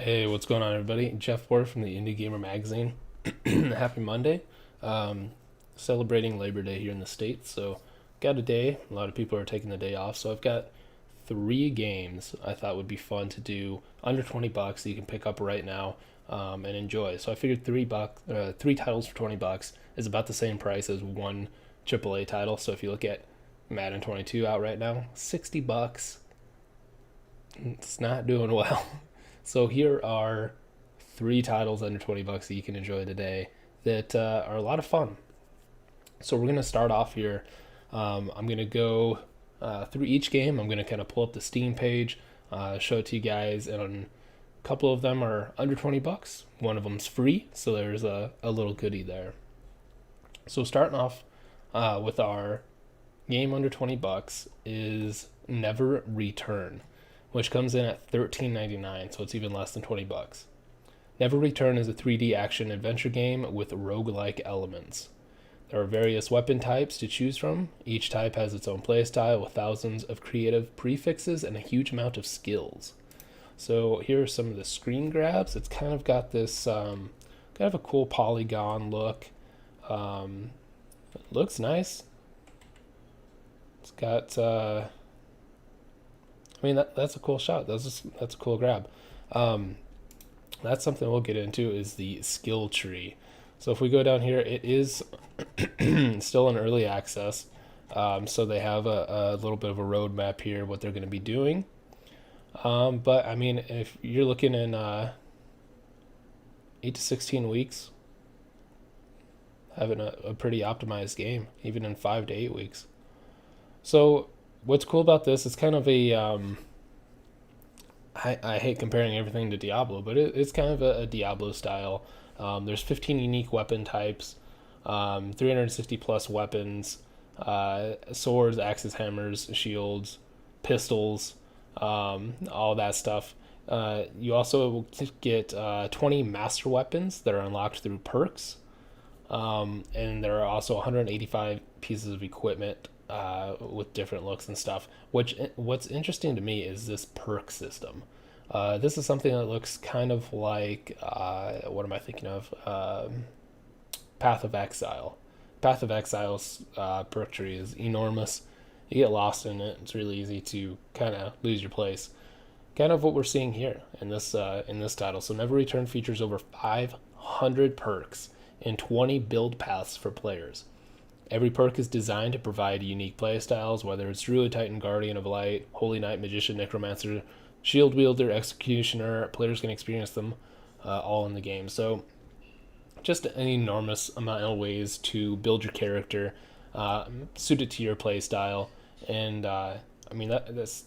Hey, what's going on, everybody? Jeff Ward from the Indie Gamer Magazine. Happy Monday. Um, Celebrating Labor Day here in the States. So, got a day. A lot of people are taking the day off. So, I've got three games I thought would be fun to do under 20 bucks that you can pick up right now and enjoy. So, I figured three titles for 20 bucks is about the same price as one AAA title. So, if you look at Madden 22 out right now, 60 bucks. It's not doing well. So here are three titles under 20 bucks that you can enjoy today that are a lot of fun. So we're going to start off here. I'm going to go through each game. I'm going to kind of pull up the Steam page, show it to you guys, and a couple of them are under 20 bucks. One of them's free, so there's a little goodie there. So starting off with our game under 20 bucks is Never Return, which comes in at $13.99, so it's even less than 20 bucks. Never Return is a 3D action adventure game with roguelike elements. There are various weapon types to choose from. Each type has its own playstyle with thousands of creative prefixes and a huge amount of skills. So here are some of the screen grabs. It's kind of got this kind of a cool polygon look. It looks nice. It's got that's a cool shot. That's a cool grab. That's something we'll get into is the skill tree. So if we go down here, it is still in early access. So they have a little bit of a roadmap here, what they're going to be doing. But I mean, if you're looking in 8 to 16 weeks, having a pretty optimized game, even in 5 to 8 weeks. So what's cool about this? It's kind of a I hate comparing everything to Diablo, but it's kind of a Diablo style. There's 15 unique weapon types, 360 plus weapons, swords, axes, hammers, shields, pistols, all that stuff. You also will get 20 master weapons that are unlocked through perks, and there are also 185 pieces of equipment with different looks and stuff. What's interesting to me is this perk system. This is something that looks kind of like what am I thinking of? Path of Exile. Path of Exile's perk tree is enormous. You get lost in it. It's really easy to kind of lose your place. Kind of what we're seeing here in this title. So Never Return features over 500 perks and 20 build paths for players. Every perk is designed to provide unique playstyles, whether it's Druid, Titan, Guardian of Light, Holy Knight, Magician, Necromancer, Shield Wielder, Executioner. Players can experience them all in the game. So just an enormous amount of ways to build your character, suit it to your playstyle, and that's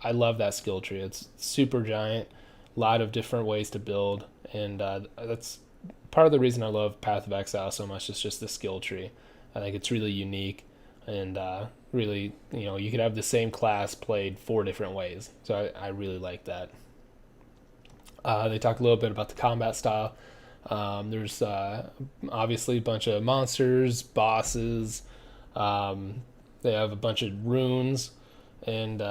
I love that skill tree. It's super giant, a lot of different ways to build, and that's part of the reason I love Path of Exile so much. Is just the skill tree. I think it's really unique, and really, you could have the same class played 4 different ways. So I really like that. They talk a little bit about the combat style. There's obviously a bunch of monsters, bosses. They have a bunch of runes, and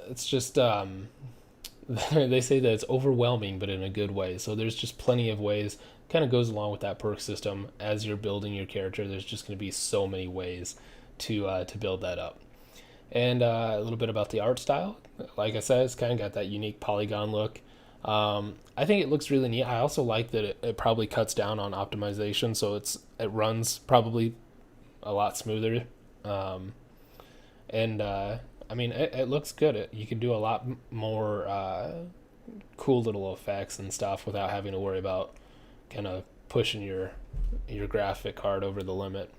it's just they say that it's overwhelming, but in a good way. So there's just plenty of ways. Kind of goes along with that perk system as you're building your character. There's just going to be so many ways to build that up. And a little bit about the art style. Like I said, it's kind of got that unique polygon look. I think it looks really neat. I also like that it probably cuts down on optimization, so it runs probably a lot smoother. It looks good. You can do a lot more cool little effects and stuff without having to worry about kind of pushing your graphic card over the limit.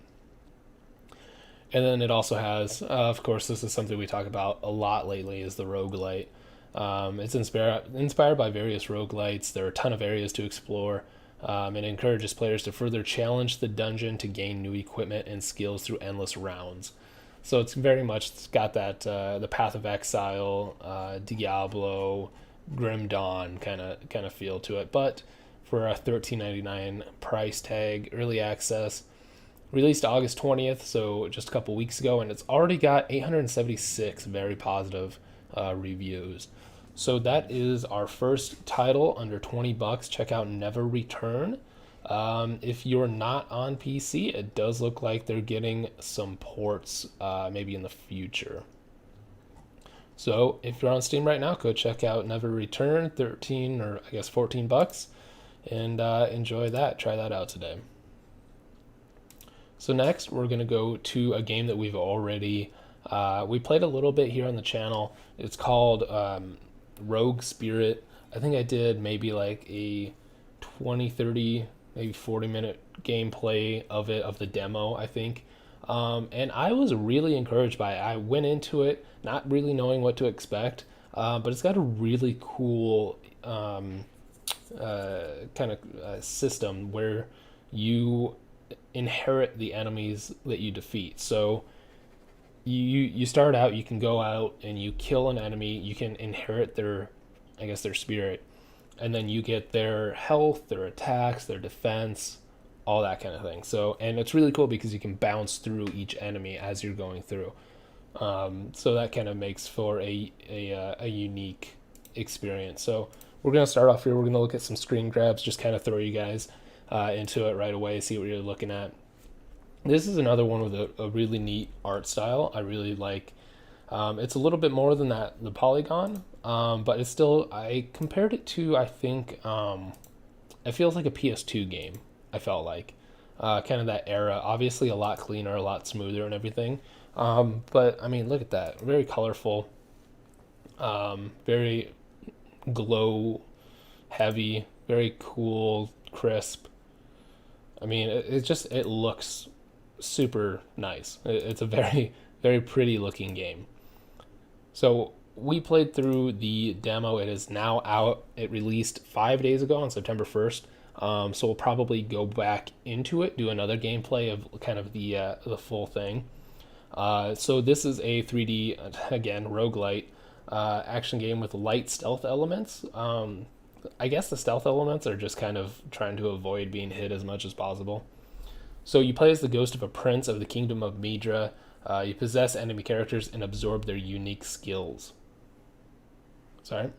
And then it also has, of course, this is something we talk about a lot lately, is the roguelite. It's inspired by various roguelites. There are a ton of areas to explore. It encourages players to further challenge the dungeon to gain new equipment and skills through endless rounds. So it's very much got that the Path of Exile, Diablo, Grim Dawn kind of feel to it, but for a $13.99 price tag, early access, released August 20th, so just a couple weeks ago, and it's already got 876 very positive reviews. So that is our first title under $20. Check out Never Return. If you're not on PC, it does look like they're getting some ports maybe in the future. So if you're on Steam right now, go check out Never Return, 13 or I guess $14, and enjoy that. Try that out today. So next, we're gonna go to a game that we've already we played a little bit here on the channel. It's called Rogue Spirit. I think I did maybe like a 20, 30, maybe 40-minute gameplay of it, of the demo, I think. And I was really encouraged by it. I went into it not really knowing what to expect, but it's got a really cool kind of system where you inherit the enemies that you defeat. So you start out, you can go out and you kill an enemy, you can inherit their, I guess, their spirit, and then you get their health, their attacks, their defense, all that kind of thing. So, and it's really cool because you can bounce through each enemy as you're going through. So that kind of makes for a unique experience. So we're going to start off here. We're going to look at some screen grabs, just kind of throw you guys into it right away, see what you're looking at. This is another one with a really neat art style. I really like. It's a little bit more than the polygon, but it's still, I compared it to, I think, it feels like a PS2 game, I felt like. Kind of that era. Obviously a lot cleaner, a lot smoother and everything. But, I mean, look at that. Very colorful. Very glow heavy. Very cool, crisp. I mean, it looks super nice. It's a very, very pretty looking game. So we played through the demo. It is now out. It released 5 days ago on September 1st. So we'll probably go back into it, do another gameplay of kind of the full thing. So this is a 3D, again, roguelite action game with light stealth elements. I guess the stealth elements are just kind of trying to avoid being hit as much as possible. So you play as the ghost of a prince of the kingdom of Midra. You possess enemy characters and absorb their unique skills. Sorry.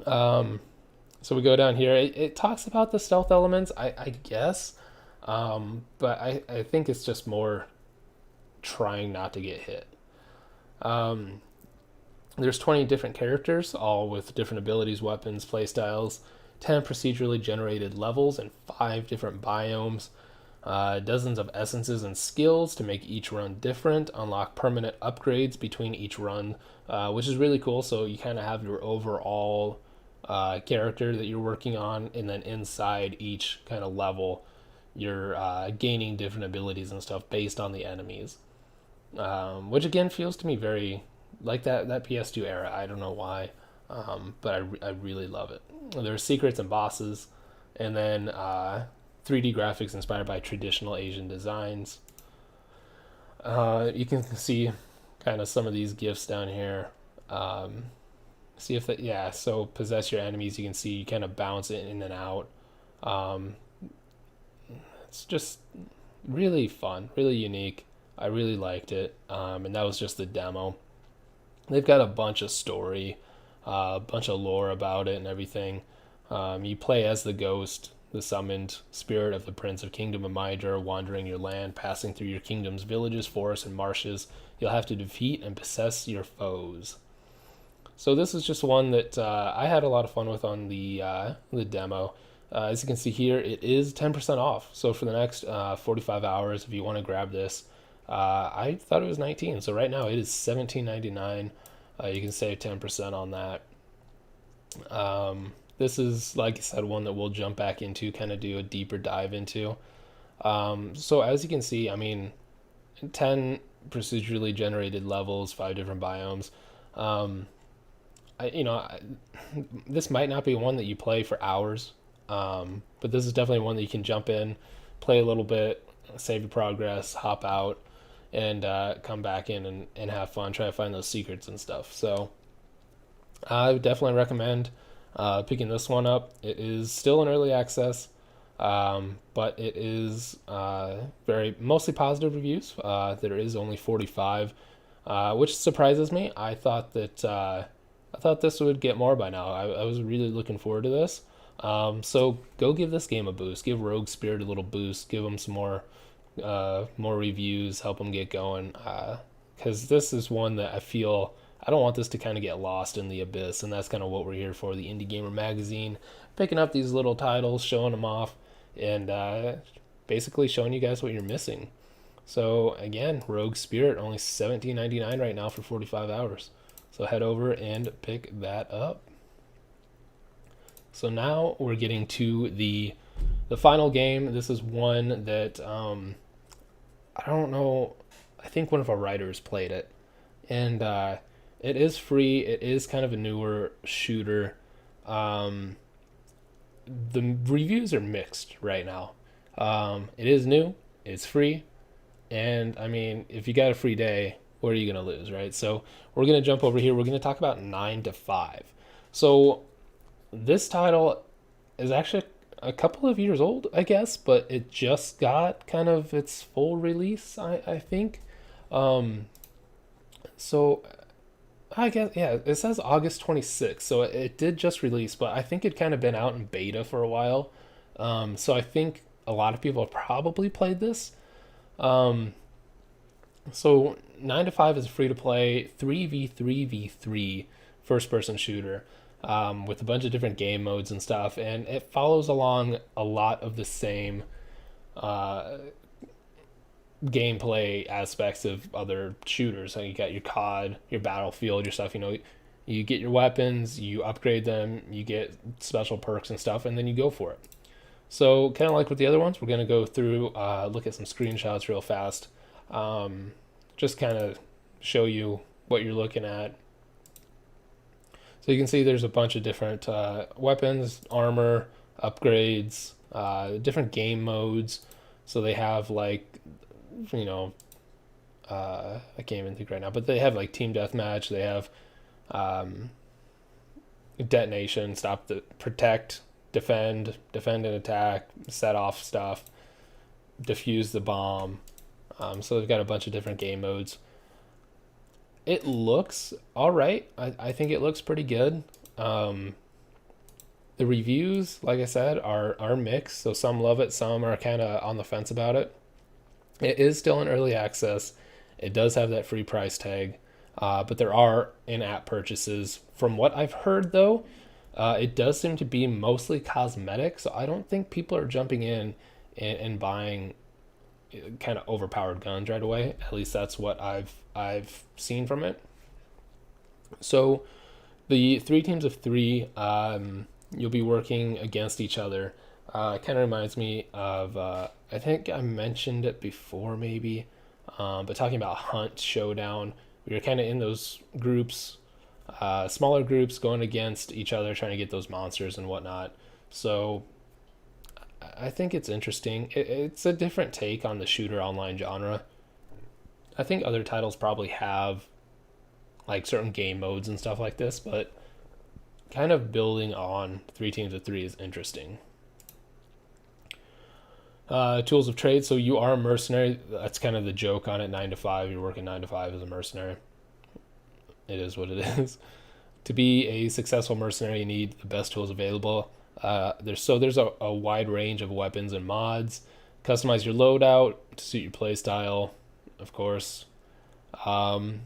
So we go down here. It talks about the stealth elements, I guess. But I think it's just more trying not to get hit. There's 20 different characters, all with different abilities, weapons, playstyles, 10 procedurally generated levels, and 5 different biomes. Dozens of essences and skills to make each run different. Unlock permanent upgrades between each run, which is really cool. So you kind of have your overall character that you're working on, and then inside each kind of level, you're gaining different abilities and stuff based on the enemies. Which again feels to me very like that PS2 era. I don't know why, but I really love it. There's secrets and bosses, and then 3D graphics inspired by traditional Asian designs. You can see kind of some of these gifs down here. See if that, yeah, so possess your enemies. You can see you kind of bounce it in and out. It's just really fun, really unique. I really liked it. And that was just the demo. They've got a bunch of story, a bunch of lore about it and everything. You play as the ghost, the summoned spirit of the Prince of Kingdom of Midra, wandering your land, passing through your kingdom's villages, forests, and marshes. You'll have to defeat and possess your foes. So this is just one that I had a lot of fun with on the demo. As you can see here, it is 10% off. So for the next 45 hours, if you want to grab this, I thought it was 19. So right now it is $17.99. You can save 10% on that. This is, like I said, one that we'll jump back into, kind of do a deeper dive into. So as you can see, I mean, 10 procedurally generated levels, 5 different biomes. This might not be one that you play for hours, but this is definitely one that you can jump in, play a little bit, save your progress, hop out, and come back in and have fun, try to find those secrets and stuff. So I would definitely recommend picking this one up. It is still in early access, but it is very mostly positive reviews. There is only 45, which surprises me. I thought that I thought this would get more by now. I was really looking forward to this. So go give this game a boost. Give Rogue Spirit a little boost. Give them some more reviews. Help them get going. Because this is one that I feel I don't want this to kind of get lost in the abyss, and that's kind of what we're here for. The Indie Gamer magazine, picking up these little titles, showing them off, and basically showing you guys what you're missing. So again, Rogue Spirit only $17.99 right now for 45 hours. So head over and pick that up. So now we're getting to the final game. This is one that I don't know. I think one of our writers played it, and it is free. It is kind of a newer shooter. Um, the reviews are mixed right now. It is new. It's free. And I mean, if you got a free day, what are you going to lose, right? So we're going to jump over here. We're going to talk about 9 to 5. So this title is actually a couple of years old, I guess, but it just got kind of its full release, I think. Um, so I guess, yeah, it says August 26th. So it did just release, but I think it kind of been out in beta for a while. So I think a lot of people have probably played this. Um, so 9 to 5 is a free to play 3v3v3 first person shooter with a bunch of different game modes and stuff, and it follows along a lot of the same uh, gameplay aspects of other shooters. So you got your COD, your Battlefield, your stuff. You get your weapons, you upgrade them, you get special perks and stuff, and then you go for it. So kind of like with the other ones, we're going to go through, look at some screenshots real fast, just kind of show you what you're looking at. So you can see there's a bunch of different weapons, armor, upgrades, different game modes. So they have like, you know, I can't even think right now, but they have like team deathmatch. They have um, detonation, stop the protect, defend and attack, set off stuff, defuse the bomb. So they've got a bunch of different game modes. It looks all right. I think it looks pretty good. The reviews, like I said, are mixed. So some love it, some are kind of on the fence about it. It is still in early access. It does have that free price tag, but there are in-app purchases. From what I've heard, though, it does seem to be mostly cosmetic. So I don't think people are jumping in and buying kind of overpowered guns right away. At least that's what I've seen from it. So the 3 teams of 3, you'll be working against each other. It kind of reminds me of I think I mentioned it before maybe, but talking about Hunt Showdown, we were kind of in those groups, smaller groups going against each other, trying to get those monsters and whatnot. So I think it's interesting. It's a different take on the shooter online genre. I think other titles probably have like certain game modes and stuff like this, but kind of building on 3 teams of 3 is interesting. Tools of trade. So you are a mercenary. That's kind of the joke on it. 9 to 5. You're working 9 to 5 as a mercenary. It is what it is. To be a successful mercenary, you need the best tools available. There's a wide range of weapons and mods. Customize your loadout to suit your playstyle, of course. And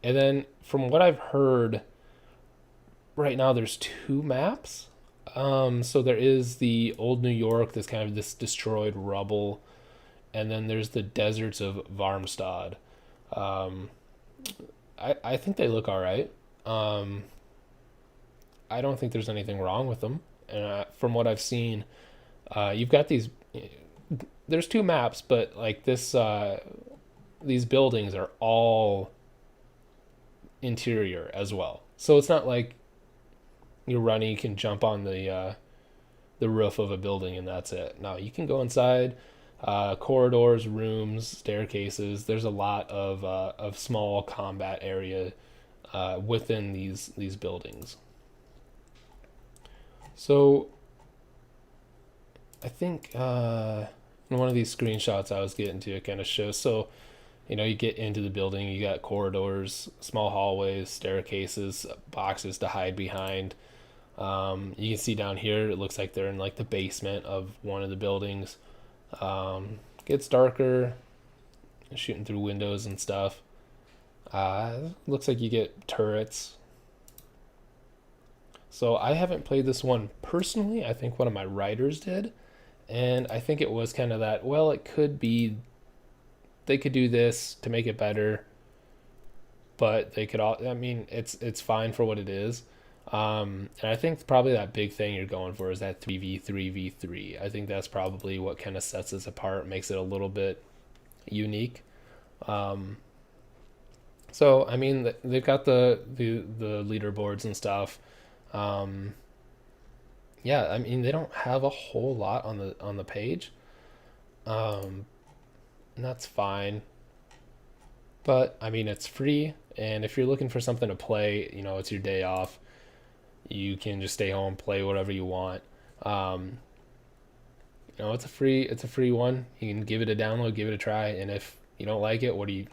then from what I've heard, right now there's 2 maps. So there is the old New York, this kind of this destroyed rubble, and then there's the deserts of Varmstad. Um, I think they look all right. I don't think there's anything wrong with them. And from what I've seen, you've got these. There's 2 maps, but like this, these buildings are all interior as well. So it's not like you're running, you can jump on the roof of a building and that's it. No, you can go inside, corridors, rooms, staircases. There's a lot of small combat area within these buildings. So I think in one of these screenshots I was getting to, it kind of shows. So You get into the building, you got corridors, small hallways, staircases, boxes to hide behind. You can see down here, it looks like they're in like the basement of one of the buildings. Gets darker, shooting through windows and stuff. Looks like you get turrets. So I haven't played this one personally. I think one of my writers did, and I think it was kind of that. Well, it could be they could do this to make it better, but they could all. I mean, it's fine for what it is. And I think probably that big thing you're going for is that 3v3v3. I think that's probably what kind of sets us apart, makes it a little bit unique. Um, so I mean, they've got the leaderboards and stuff. Um, yeah, I mean they don't have a whole lot on the page, um, and that's fine. But I mean it's free, and if you're looking for something to play, it's your day off. You can just stay home, play whatever you want. Um, it's a free one. You can give it a download, give it a try, and if you don't like it, what do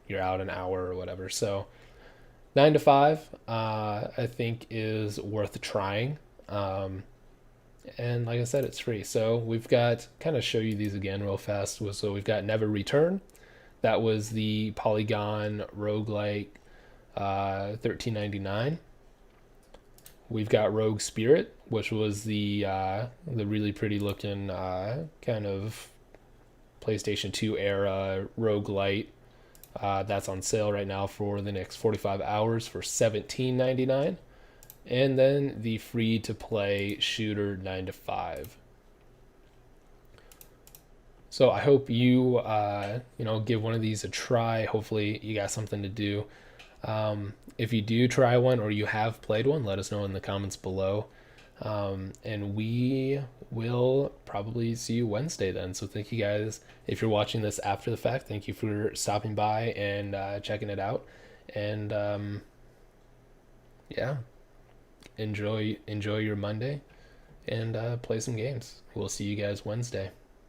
you're out an hour or whatever. So 9 to 5, I think is worth trying. Um, and like I said, it's free. So we've got kind of show you these again real fast. So we've got Never Return. That was the Polygon roguelike, 13.99. We've got Rogue Spirit, which was the really pretty looking kind of PlayStation 2 era roguelite. That's on sale right now for the next 45 hours for 17.99. And then the free to play shooter 9 to 5. So I hope you give one of these a try. Hopefully you got something to do. If you do try one or you have played one, let us know in the comments below. And we will probably see you Wednesday then. So thank you guys. If you're watching this after the fact, thank you for stopping by and checking it out. And yeah, enjoy your Monday and play some games. We'll see you guys Wednesday.